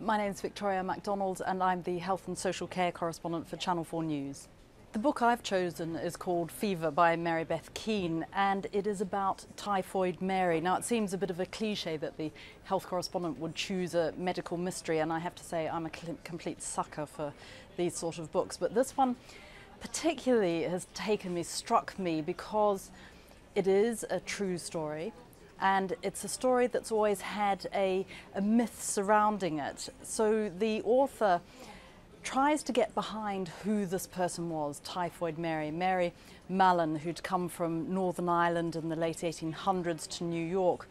My name is Victoria Macdonald and I'm the Health and Social Care correspondent for Channel 4 News. The book I've chosen is called Fever by Beth Keane, and it is about Typhoid Mary. Now, it seems a bit of a cliche that the health correspondent would choose a medical mystery, and I have to say I'm a complete sucker for these sort of books, but this one particularly has struck me because it is a true story. And it's a story that's always had a myth surrounding it. So the author tries to get behind who this person was, Typhoid Mary. Mary Mallon, who'd come from Northern Ireland in the late 1800s to New York.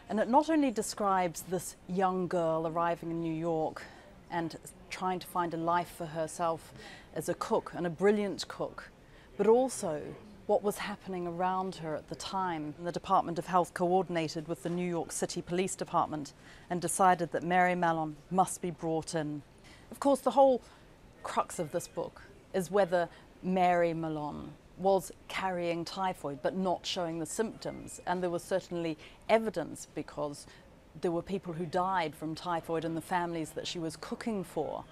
And it not only describes this young girl arriving in New York and trying to find a life for herself as a cook, and a brilliant cook, but also what was happening around her at the time. The Department of Health coordinated with the New York City Police Department and decided that Mary Mallon must be brought in. Of course, the whole crux of this book is whether Mary Mallon was carrying typhoid but not showing the symptoms. And there was certainly evidence, because there were people who died from typhoid in the families that she was cooking for.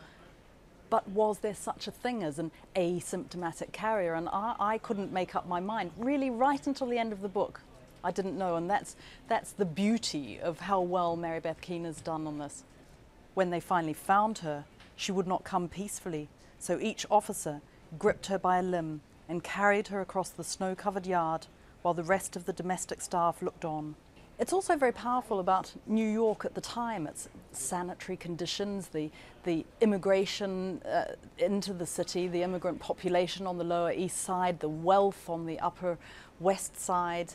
But was there such a thing as an asymptomatic carrier? And I couldn't make up my mind, really, right until the end of the book. I didn't know, and that's the beauty of how well Beth Keane has done on this. When they finally found her, she would not come peacefully, so each officer gripped her by a limb and carried her across the snow-covered yard while the rest of the domestic staff looked on. It's also very powerful about New York at the time. It's sanitary conditions, the immigration into the city, the immigrant population on the Lower East Side, the wealth on the Upper West Side,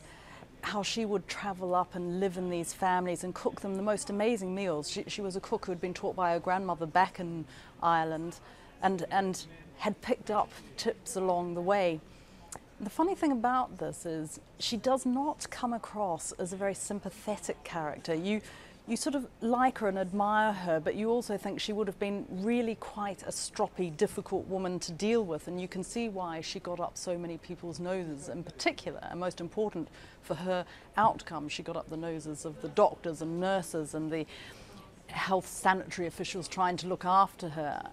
how she would travel up and live in these families and cook them the most amazing meals. She was a cook who had been taught by her grandmother back in Ireland and had picked up tips along the way. The funny thing about this is she does not come across as a very sympathetic character. You sort of like her and admire her, but you also think she would have been really quite a stroppy, difficult woman to deal with, and you can see why she got up so many people's noses in particular, and most important for her outcome, she got up the noses of the doctors and nurses and the health sanitary officials trying to look after her.